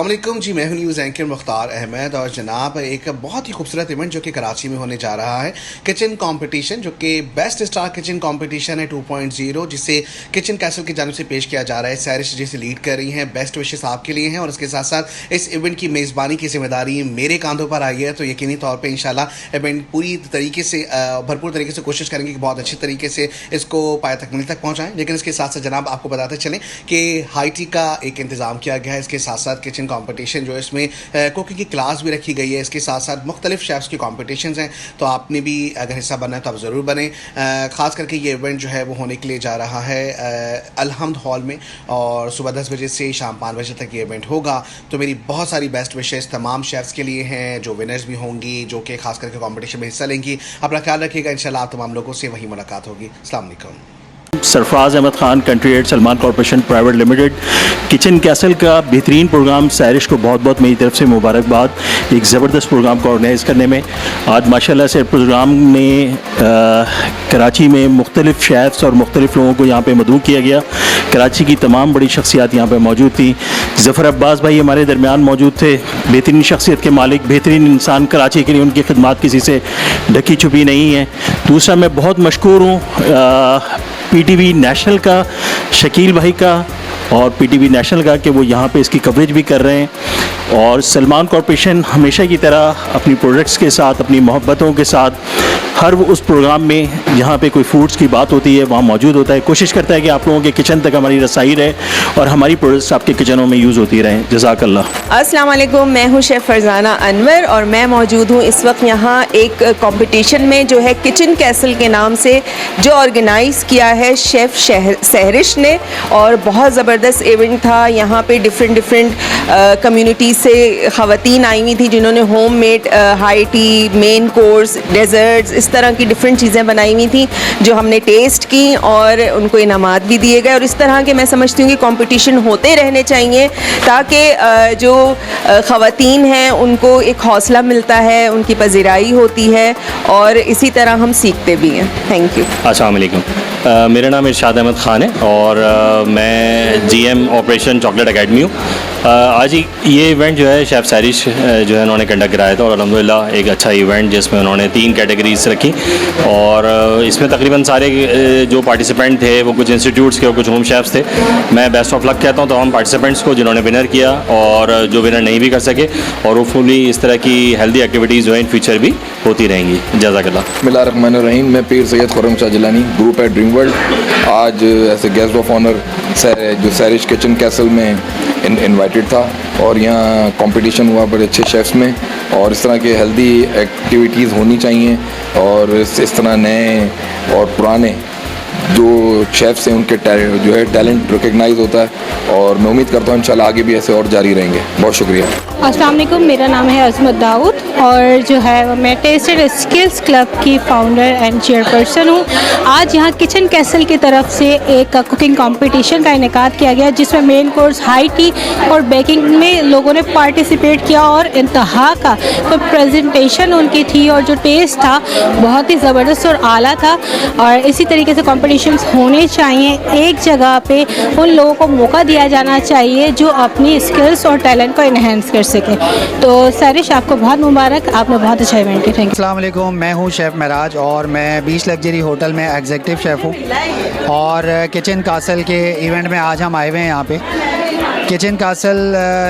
अस्सलाम वालेकुम जी, मैं हूं न्यूज़ एंकर मुख्तार अहमद और जनाब एक बहुत ही खूबसूरत इवेंट जो कि कराची में होने जा रहा है, किचन कंपटीशन, जो कि बेस्ट स्टार किचन कंपटीशन है 2.0, जिसे किचन कैसल की जानिब से पेश किया जा रहा है। सैरिश जिसे लीड कर रही हैं, बेस्ट विशेस आपके लिए हैं और इसके साथ साथ इस इवेंट की मेज़बानी की जिम्मेदारी मेरे कांधों पर आई है। तो यकीनी तौर पर इंशाल्लाह इवेंट पूरी तरीके से भरपूर तरीके से कोशिश करेंगे कि बहुत अच्छी तरीके से इसको पाया तकमील तक पहुँचाएँ। लेकिन इसके साथ साथ जनाब आपको बताते चलें कि हाई टी का एक इंतज़ाम किया गया है। इसके साथ साथ किचन कंपटीशन जो है, इसमें कुकिंग की क्लास भी रखी गई है। इसके साथ साथ मुख्तलिफ शेफ्स की कॉम्पिटिशन्स हैं, तो आपने भी अगर हिस्सा बनना है तो आप ज़रूर बने। ख़ास करके ये इवेंट जो है वो होने के लिए जा रहा है अलहम्द हॉल में और सुबह 10 बजे से शाम 5 बजे तक ये इवेंट होगा। तो मेरी बहुत सारी बेस्ट विशेज़ तमाम शेफ्स के लिए हैं जो विनर्स भी होंगी, जो कि खास करके कॉम्पिटिशन में हिस्सा लेंगी। अपना ख्याल रखिएगा, इंशाल्लाह आप तमाम लोगों से वही मुलाकात होगी। अस्सलाम वालेकुम। Sarfaraz Ahmed Khan, country head Salman corporation private limited, kitchen castle का बेहतरीन प्रोग्राम। सैरिश को बहुत बहुत मेरी तरफ से मुबारकबाद एक ज़बरदस्त प्रोग्राम को ऑर्गेनाइज़ करने में। आज माशाल्लाह से प्रोग्राम में कराची में मुख्तलिफ़ शेफ्स और मुख्तलिफ़ लोगों को यहाँ पे मदऊ किया गया। कराची की तमाम बड़ी शख्सियात यहाँ पे मौजूद थी। ज़फ़र अब्बास भाई हमारे दरमियान मौजूद थे, बेहतरीन शख्सियत के मालिक, बेहतरीन इंसान। कराची के लिए उनकी खिदमत किसी से ढकी छुपी नहीं है। दूसरा, मैं बहुत मशकूर हूँ PTV नेशनल का, शकील भाई का और PTV नेशनल का कि वो यहाँ पे इसकी कवरेज भी कर रहे हैं। और सलमान कॉर्पोरेशन हमेशा की तरह अपनी प्रोडक्ट्स के साथ, अपनी मोहब्बतों के साथ हर वो उस प्रोग्राम में जहाँ पे कोई फूड्स की बात होती है वहाँ मौजूद होता है। कोशिश करता है कि आप लोगों के किचन तक हमारी रसाई रहे और हमारी प्रोडक्ट्स आपके किचनों में यूज़ होती रहें। जज़ाकल्लाह। अस्सलाम वालेकुम, मैं हूँ शेफ़ फरजाना अनवर और मैं मौजूद हूँ इस वक्त यहाँ एक कंपटीशन में जो है किचन कैसल के नाम से, जो ऑर्गेनाइज़ किया है शेफ़ सहरिश ने। और बहुत ज़बरदस्त इवेंट था। यहाँ पे डिफरेंट कम्युनिटी से ख़वातीन आई हुई थी जिन्होंने home made high tea, main course, desserts, इस तरह की डिफरेंट चीज़ें बनाई हुई थी जो हमने टेस्ट की और उनको इनामात भी दिए गए। और इस तरह के मैं समझती हूँ कि कंपटीशन होते रहने चाहिए ताकि जो ख़वातीन हैं उनको एक हौसला मिलता है, उनकी पज़ीराई होती है और इसी तरह हम सीखते भी हैं। Thank you. अस्सलाम वालेकुम, मेरा नाम इरशाद अहमद ख़ान है और मैं GM ऑपरेशन चॉकलेट एकेडमी हूँ। आज ये इवेंट जो है शेफ़ सैरिश जो है उन्होंने कंडक्ट कराया था और अल्हम्दुलिल्लाह एक अच्छा इवेंट जिसमें उन्होंने 3 कैटेगरीज रखी और इसमें तकरीबन सारे जो पार्टिसिपेंट थे वो कुछ इंस्टीट्यूट्स के और कुछ होम शेफ्स थे। मैं बेस्ट ऑफ लक कहता हूँ तमाम पार्टिसिपेंट्स को जिन्होंने विनर किया और जो विनर नहीं भी कर सके, और होपफुली इस तरह की हेल्दी एक्टिविटीज़ जो है इन फ्यूचर भी होती रहेंगी। जज़ाकल्लाह। बिस्मिल्लाहिर्रहमानिर्रहीम। मैं पीर सैयद खुर्रम शाह जिलानी, ग्रुप है ड्रीम वर्ल्ड। आज ऐसे गेस्ट ऑफ ऑनर जो सैरिश किचन कैसल में इनवाइटेड था और यहाँ कंपटीशन हुआ बड़े अच्छे शेफ्स में। और इस तरह के हेल्दी एक्टिविटीज़ होनी चाहिए और इस तरह नए और पुराने जो शेफ्स हैं उनके जो है टैलेंट रिकग्नाइज होता है और मैं उम्मीद करता हूँ इंशाल्लाह आगे भी ऐसे और जारी रहेंगे। बहुत शुक्रिया। अस्सलाम वालेकुम, मेरा नाम है अज़मत दाऊद और जो है मैं टेस्ट एंड स्किल्स क्लब की फाउंडर एंड चेयरपर्सन हूँ। आज यहाँ किचन कैसल की तरफ से एक कुकिंग कंपटीशन का इनेकाद किया गया जिसमें मेन कोर्स, हाई टी और बेकिंग में लोगों ने पार्टिसिपेट किया और इंतहा का तो प्रेजेंटेशन उनकी थी और जो टेस्ट था बहुत ही ज़बरदस्त और आला था। और इसी तरीके से कॉम्पिटिशन्स होने चाहिए। एक जगह पे उन लोगों को मौका दिया जाना चाहिए जो अपनी स्किल्स और टैलेंट को इन्हेंस कर सकें। तो सैरिश, आपको बहुत मुबारक, आपने बहुत अच्छा इवेंट किया। Thank you. अस्सलाम वालेकुम, मैं हूँ शेफ़ महराज और मैं बीच लग्जरी होटल में एग्जीक्यूटिव शेफ़ हूँ और किचन कैसल के इवेंट में आज हम आए हुए हैं। यहाँ पे किचन कैसल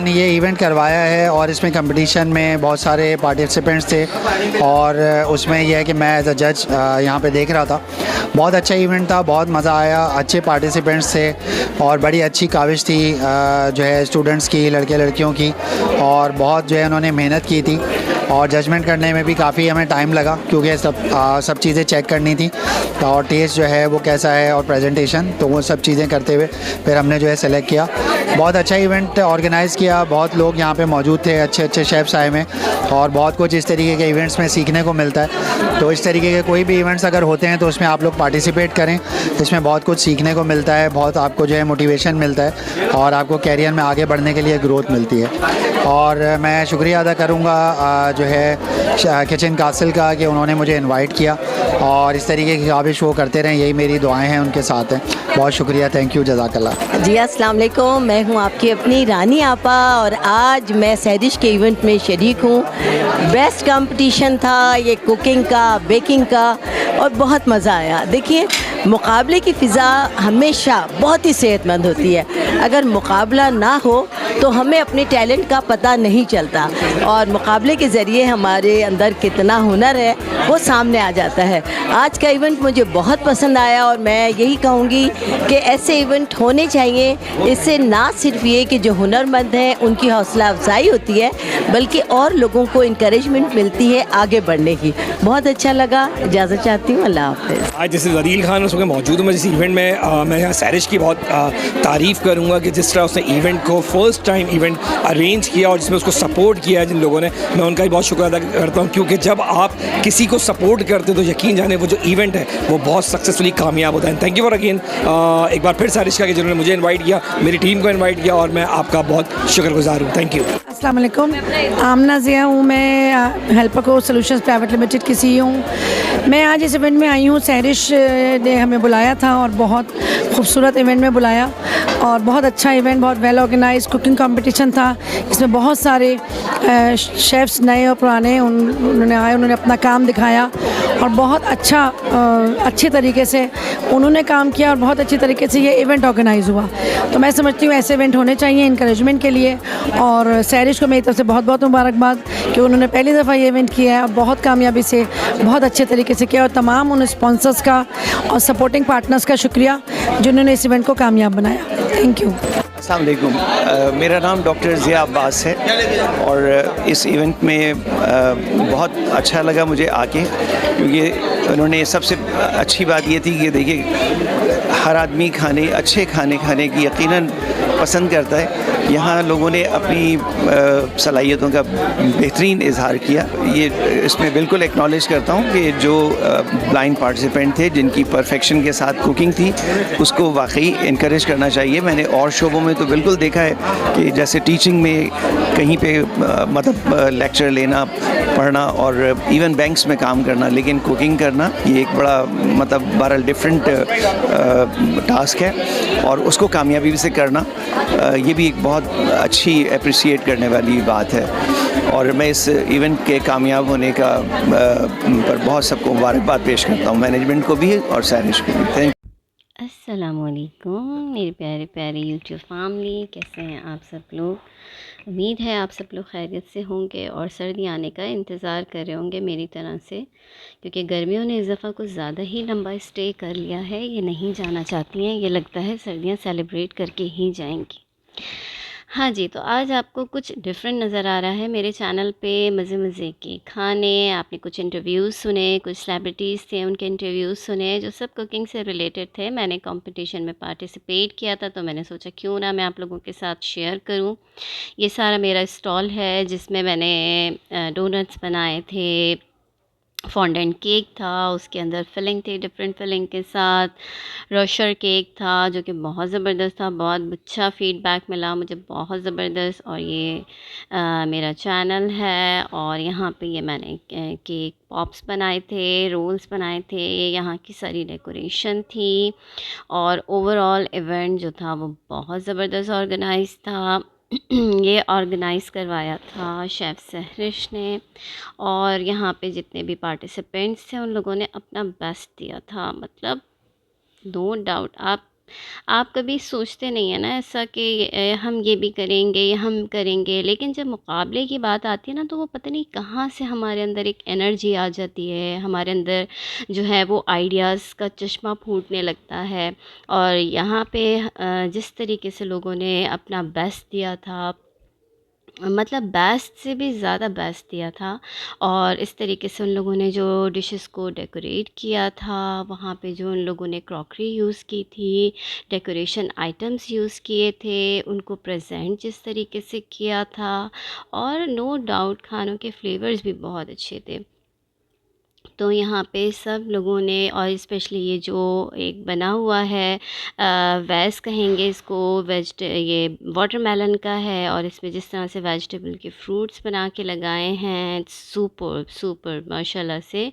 ने ये इवेंट करवाया है और इसमें कंपटीशन में बहुत सारे पार्टिसिपेंट्स थे और उसमें यह है कि मैं एज अ जज यहाँ पे देख रहा था। बहुत अच्छा इवेंट था, बहुत मज़ा आया, अच्छे पार्टिसिपेंट्स थे और बड़ी अच्छी काविश थी जो है स्टूडेंट्स की, लड़के लड़कियों की, और बहुत जो है उन्होंने मेहनत की थी और जजमेंट करने में भी काफ़ी हमें टाइम लगा क्योंकि सब चीज़ें चेक करनी थी और टेस्ट जो है वो कैसा है और प्रेजेंटेशन, तो वो सब चीज़ें करते हुए फिर हमने जो है सेलेक्ट किया। बहुत अच्छा इवेंट ऑर्गेनाइज़ किया, बहुत लोग यहाँ पे मौजूद थे, अच्छे अच्छे शेफ्स आए में और बहुत कुछ इस तरीके के इवेंट्स में सीखने को मिलता है। तो इस तरीके के कोई भी इवेंट्स अगर होते हैं तो उसमें आप लोग पार्टिसिपेट करें, इसमें बहुत कुछ सीखने को मिलता है, बहुत आपको जो है मोटिवेशन मिलता है और आपको कैरियर में आगे बढ़ने के लिए ग्रोथ मिलती है। और मैं शुक्रिया अदा करूँगा जो है किचन कैसल का कि उन्होंने मुझे इनवाइट किया और इस तरीके की काविश वो करते रहें, यही मेरी दुआएं हैं उनके साथ हैं। बहुत शुक्रिया, थैंक यू, जज़ाकल्लाह। जी अस्सलाम वालेकुम, मैं हूँ आप कि अपनी रानी आपा और आज मैं सैरिश के इवेंट में शरीक हूँ। बेस्ट कंपटीशन था ये कुकिंग का, बेकिंग का, और बहुत मज़ा आया। देखिए, मुकाबले की फ़िज़ा हमेशा बहुत ही सेहतमंद होती है। अगर मुकाबला ना हो तो हमें अपने टैलेंट का पता नहीं चलता, और मुकाबले के ज़रिए हमारे अंदर कितना हुनर है वो सामने आ जाता है। आज का इवेंट मुझे बहुत पसंद आया और मैं यही कहूँगी कि ऐसे इवेंट होने चाहिए। इससे ना सिर्फ ये कि जो हुनरमंद हैं उनकी हौसला अफजाई होती है, बल्कि और लोगों को इंकरेजमेंट मिलती है आगे बढ़ने की। बहुत अच्छा लगा। इजाज़त चाहती हूँ। अल्लाह हाफ़िज़। आज जैसे वरील खान उसमें मौजूद हूँ मैं जिस इवेंट में, मैं यहाँ सैरिश की बहुत तारीफ़ करूँगा कि जिस तरह उसने इवेंट को फर्स्ट टाइम इवेंट अरेंज किया और जिसमें उसको सपोर्ट किया है जिन लोगों ने, मैं उनका भी बहुत शुक्र अदा करता हूँ। क्योंकि जब आप किसी को सपोर्ट करते हो तो यकीन जाने वो जो इवेंट है वो बहुत सक्सेसफुली कामयाब होता है। थैंक यू फॉर अगेन एक बार फिर सैरिश का कि जिन्होंने मुझे इन्वाइट किया, मेरी टीम को इन्वाइट किया, और मैं आपका बहुत शुक्रगुजार हूँ। Thank you. अस्सलाम वालेकुम, आमना ज़िया हूँ, मैं हेल्पको सॉल्यूशंस प्राइवेट लिमिटेड की CEO हूँ। मैं आज इस इवेंट में आई हूँ, सैरिश ने हमें बुलाया था और बहुत खूबसूरत इवेंट में बुलाया, और बहुत अच्छा इवेंट, बहुत वेल ऑर्गेनाइज कुकिंग कंपटीशन था। इसमें बहुत सारे शेफ़्स नए और पुराने उन्होंने आए, उन्होंने अपना काम दिखाया और बहुत अच्छे तरीके से उन्होंने काम किया और बहुत अच्छी तरीके से ये इवेंट ऑर्गेनाइज़ हुआ। तो मैं समझती हूँ ऐसे इवेंट होने चाहिए इंकरेजमेंट के लिए, और सैरिश को मेरी तरफ से बहुत बहुत मुबारकबाद कि उन्होंने पहली दफ़ा ये इवेंट किया है और बहुत कामयाबी से, बहुत अच्छे तरीके से किया। और तमाम उन स्पॉन्सर्स का और सपोर्टिंग पार्टनर्स का शुक्रिया जिन्होंने इस इवेंट को कामयाब बनाया। Thank you. अस्सलाम वालेकुम, मेरा नाम डॉक्टर ज़िया अब्बास है और इस इवेंट में बहुत अच्छा लगा मुझे आके, क्योंकि उन्होंने सबसे अच्छी बात ये थी कि देखिए हर आदमी अच्छे खाने खाने की यकीनन पसंद करता है। यहाँ लोगों ने अपनी सलाहियतों का बेहतरीन इजहार किया। ये इसमें बिल्कुल एक्नॉलेज करता हूँ कि जो ब्लाइंड पार्टिसिपेंट थे जिनकी परफेक्शन के साथ कुकिंग थी, उसको वाकई इनकरेज करना चाहिए। मैंने और शोबों में तो बिल्कुल देखा है कि जैसे टीचिंग में कहीं पे मतलब लेक्चर लेना, पढ़ना और इवन बैंक्स में काम करना, लेकिन कुकिंग करना ये एक बड़ा मतलब बहरहाल डिफरेंट टास्क है, और उसको कामयाबी से करना ये भी एक बहुत अच्छी अप्रिशिएट करने वाली बात है। और मैं इस इवेंट के कामयाब होने का पर बहुत सबको मुबारकबाद पेश करता हूँ, मैनेजमेंट को भी और सैरिश को भी। Thank you. अस्सलामुअलैकुम मेरे प्यारे प्यारे यूट्यूब फैमिली, कैसे हैं आप सब लोग। उम्मीद है आप सब लोग खैरियत से होंगे और सर्दी आने का इंतज़ार कर रहे होंगे मेरी तरह से, क्योंकि गर्मियों ने इस दफ़ा कुछ ज़्यादा ही लंबा स्टे कर लिया है। ये नहीं जाना चाहती हैं, ये लगता है सर्दियाँ सेलिब्रेट करके ही जाएंगी। हाँ जी, तो आज आपको कुछ डिफरेंट नज़र आ रहा है मेरे चैनल पे, मज़े मज़े के खाने। आपने कुछ इंटरव्यूज़ सुने, कुछ सेलिब्रिटीज़ थे उनके इंटरव्यूज़ सुने जो सब कुकिंग से रिलेटेड थे। मैंने कंपटीशन में पार्टिसिपेट किया था, तो मैंने सोचा क्यों ना मैं आप लोगों के साथ शेयर करूं। ये सारा मेरा स्टॉल है जिसमें मैंने डोनट्स बनाए थे, फॉन्डेंट केक था, उसके अंदर फिलिंग थी डिफरेंट फिलिंग के साथ, रोशर केक था जो कि बहुत ज़बरदस्त था, बहुत अच्छा फ़ीडबैक मिला मुझे, बहुत ज़बरदस्त। और ये मेरा चैनल है, और यहाँ पे ये मैंने केक पॉप्स बनाए थे, रोल्स बनाए थे, यहाँ की सारी डेकोरेशन थी, और ओवरऑल इवेंट जो था वो बहुत ज़बरदस्त ऑर्गेनाइज था। ये ऑर्गेनाइज़ करवाया था शेफ़ सहरिश ने, और यहाँ पे जितने भी पार्टिसिपेंट्स थे उन लोगों ने अपना बेस्ट दिया था। मतलब नो डाउट आप कभी सोचते नहीं है ना ऐसा कि हम ये भी करेंगे, ये हम करेंगे, लेकिन जब मुकाबले की बात आती है ना तो वो पता नहीं कहाँ से हमारे अंदर एक एनर्जी आ जाती है, हमारे अंदर जो है वो आइडियाज़ का चश्मा फूटने लगता है। और यहाँ पे जिस तरीके से लोगों ने अपना बेस्ट दिया था, मतलब बेस्ट से भी ज़्यादा बेस्ट दिया था, और इस तरीके से उन लोगों ने जो डिशेस को डेकोरेट किया था, वहाँ पे जो उन लोगों ने क्रॉकरी यूज़ की थी, डेकोरेशन आइटम्स यूज़ किए थे, उनको प्रेजेंट जिस तरीके से किया था, और नो डाउट खानों के फ्लेवर्स भी बहुत अच्छे थे। तो यहाँ पे सब लोगों ने, और स्पेशली ये जो एक बना हुआ है वैस कहेंगे इसको, ये वाटरमेलन का है, और इसमें जिस तरह से वेजिटेबल के फ्रूट्स बना के लगाए हैं, सुपर सुपर माशाल्लाह से।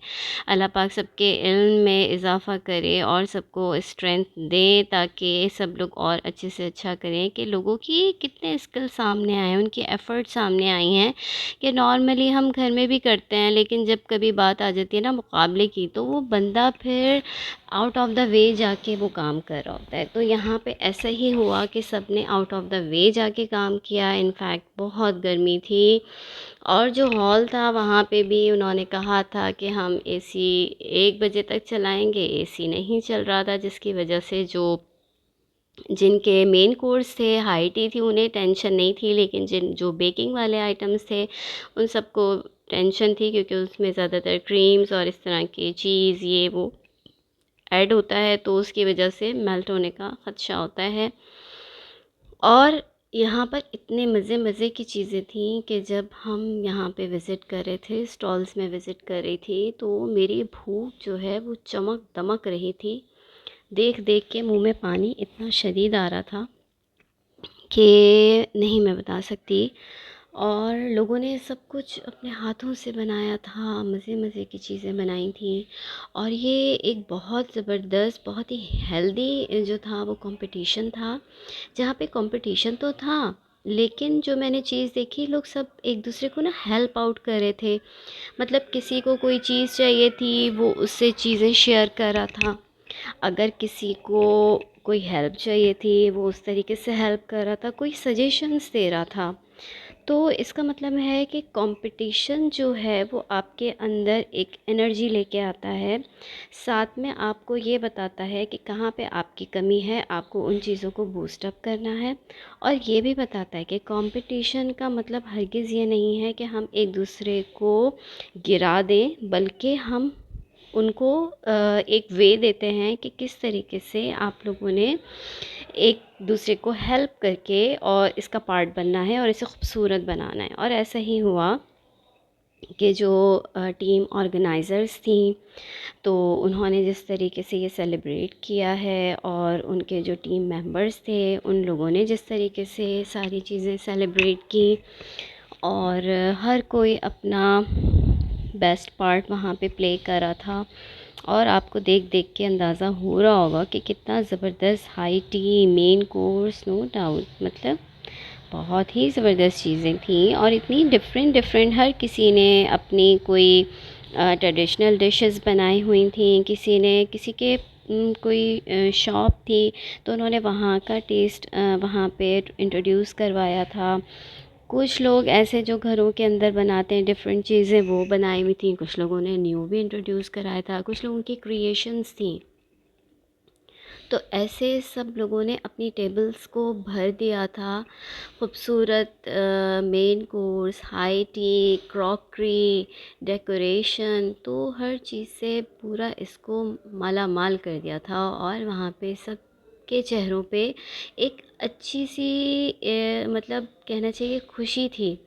अल्लाह पाक सबके इल्म में इजाफ़ा करे और सबको स्ट्रेंथ दे, ताकि सब लोग और अच्छे से अच्छा करें, कि लोगों की कितने स्किल सामने आए हैं, उनकी एफ़र्ट सामने आई हैं, कि नॉर्मली हम घर में भी करते हैं, लेकिन जब कभी बात आ जाती है ना मुकाबले की, तो वो बंदा फिर आउट ऑफ द वे जाके वो काम कर रहा होता है। तो यहाँ पे ऐसा ही हुआ कि सब ने आउट ऑफ द वे जाके काम किया। इनफैक्ट बहुत गर्मी थी, और जो हॉल था वहाँ पे भी उन्होंने कहा था कि हम एसी 1 बजे तक चलाएंगे, एसी नहीं चल रहा था, जिसकी वजह से जिनके मेन कोर्स थे, हाई टी थी, उन्हें टेंशन नहीं थी, लेकिन जो बेकिंग वाले आइटम्स थे उन सबको टेंशन थी, क्योंकि उसमें ज़्यादातर क्रीम्स और इस तरह की चीज़ ये वो ऐड होता है, तो उसकी वजह से मेल्ट होने का ख़दशा होता है। और यहाँ पर इतने मज़े मज़े की चीज़ें थी कि जब हम यहाँ पे विज़िट कर रहे थे, स्टॉल्स में विज़िट कर रही थी, तो मेरी भूख जो है वो चमक दमक रही थी। देख देख के मुंह में पानी इतना शदीद आ रहा था कि नहीं मैं बता सकती। और लोगों ने सब कुछ अपने हाथों से बनाया था, मज़े मज़े की चीज़ें बनाई थी, और ये एक बहुत ज़बरदस्त, बहुत ही हेल्दी जो था वो कंपटीशन था, जहाँ पे कंपटीशन तो था, लेकिन जो मैंने चीज़ देखी, लोग सब एक दूसरे को ना हेल्प आउट कर रहे थे। मतलब किसी को कोई चीज़ चाहिए थी, वो उससे चीज़ें शेयर कर रहा था। अगर किसी को कोई हेल्प चाहिए थी, वो उस तरीके से हेल्प कर रहा था, कोई सजेशंस दे रहा था। तो इसका मतलब है कि कंपटीशन जो है वो आपके अंदर एक एनर्जी लेके आता है, साथ में आपको ये बताता है कि कहाँ पे आपकी कमी है, आपको उन चीज़ों को बूस्ट अप करना है। और ये भी बताता है कि कंपटीशन का मतलब हरगिज़ ये नहीं है कि हम एक दूसरे को गिरा दें, बल्कि हम उनको एक वे देते हैं कि किस तरीके से आप लोगों ने एक दूसरे को हेल्प करके और इसका पार्ट बनना है और इसे खूबसूरत बनाना है। और ऐसा ही हुआ कि जो टीम ऑर्गेनाइज़र्स थी, तो उन्होंने जिस तरीके से ये सेलिब्रेट किया है, और उनके जो टीम मेंबर्स थे उन लोगों ने जिस तरीके से सारी चीज़ें सेलिब्रेट की, और हर कोई अपना बेस्ट पार्ट वहाँ पे प्ले कर रहा था। और आपको देख देख के अंदाज़ा हो रहा होगा कि कितना ज़बरदस्त high tea, main course, no doubt, मतलब बहुत ही ज़बरदस्त चीज़ें थी, और इतनी डिफरेंट डिफरेंट, हर किसी ने अपनी कोई ट्रेडिशनल डिशेस बनाई हुई थी, किसी ने किसी के कोई शॉप थी, तो उन्होंने वहाँ का टेस्ट वहाँ पे इंट्रोड्यूस करवाया था। कुछ लोग ऐसे जो घरों के अंदर बनाते हैं डिफरेंट चीज़ें, वो बनाई हुई थी, कुछ लोगों ने न्यू भी इंट्रोड्यूस कराया था, कुछ लोगों की क्रिएशंस थी। तो ऐसे सब लोगों ने अपनी टेबल्स को भर दिया था। खूबसूरत main course, high tea, crockery, decoration, तो हर चीज़ से पूरा इसको माला माल कर दिया था। और वहाँ पे सब के चेहरों पे एक अच्छी सी मतलब कहना चाहिए खुशी थी।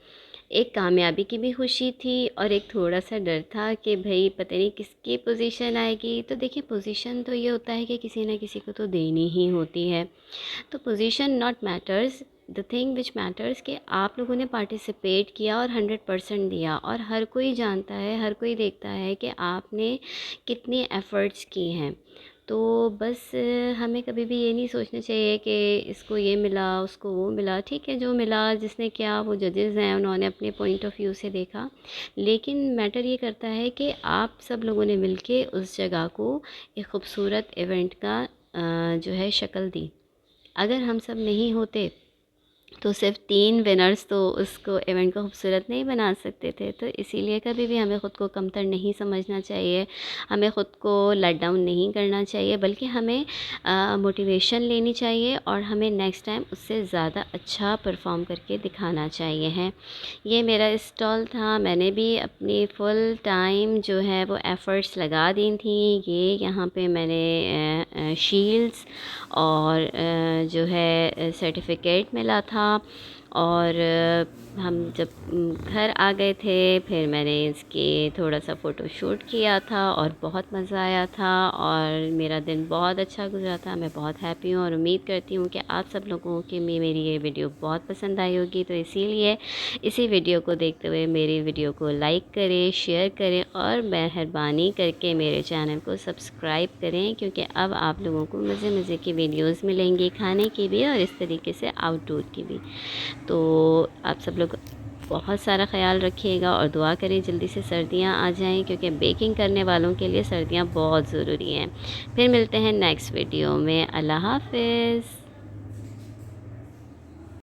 एक कामयाबी की भी खुशी थी, और एक थोड़ा सा डर था कि भाई पता नहीं किसकी पोजीशन आएगी। तो देखिए, पोजीशन तो ये होता है कि किसी ना किसी को तो देनी ही होती है। तो position not matters, the thing which matters कि आप लोगों ने पार्टिसिपेट किया और 100% दिया। और हर कोई जानता है, हर कोई देखता है कि आपने कितनी एफ़र्ट्स की हैं। तो बस हमें कभी भी ये नहीं सोचना चाहिए कि इसको ये मिला, उसको वो मिला। ठीक है, जो मिला, जिसने किया, वो जजेस हैं, उन्होंने अपने पॉइंट ऑफ व्यू से देखा। लेकिन मैटर ये करता है कि आप सब लोगों ने मिलके उस जगह को एक ख़ूबसूरत इवेंट का जो है शक्ल दी। अगर हम सब नहीं होते तो सिर्फ 3 विनर्स तो उसको इवेंट को खूबसूरत नहीं बना सकते थे। तो इसीलिए कभी भी हमें ख़ुद को कमतर नहीं समझना चाहिए, हमें ख़ुद को लेट डाउन नहीं करना चाहिए, बल्कि हमें मोटिवेशन लेनी चाहिए, और हमें नेक्स्ट टाइम उससे ज़्यादा अच्छा परफॉर्म करके दिखाना चाहिए है। ये मेरा स्टॉल था, मैंने भी अपनी फुल टाइम जो है वो एफ़र्ट्स लगा दी थी। ये यहाँ पे मैंने शील्ड्स और जो है सर्टिफिकेट मिला था, और हम जब घर आ गए थे फिर मैंने इसके थोड़ा सा फ़ोटो शूट किया था और बहुत मज़ा आया था और मेरा दिन बहुत अच्छा गुजरा था। मैं बहुत हैप्पी हूँ और उम्मीद करती हूँ कि आप सब लोगों की मेरी ये वीडियो बहुत पसंद आई होगी। तो इसीलिए इसी वीडियो को देखते हुए मेरी वीडियो को लाइक करें, शेयर करें और मेहरबानी करके मेरे चैनल को सब्सक्राइब करें, क्योंकि अब आप लोगों को मज़े मज़े की वीडियोज़ मिलेंगी, खाने की भी और इस तरीके से आउटडोर की भी। तो आप सब लोग बहुत सारा ख्याल रखिएगा और दुआ करें जल्दी से सर्दियां आ जाएं, क्योंकि बेकिंग करने वालों के लिए सर्दियां बहुत ज़रूरी हैं। फिर मिलते हैं नेक्स्ट वीडियो में। अल्लाह हाफ़िज़।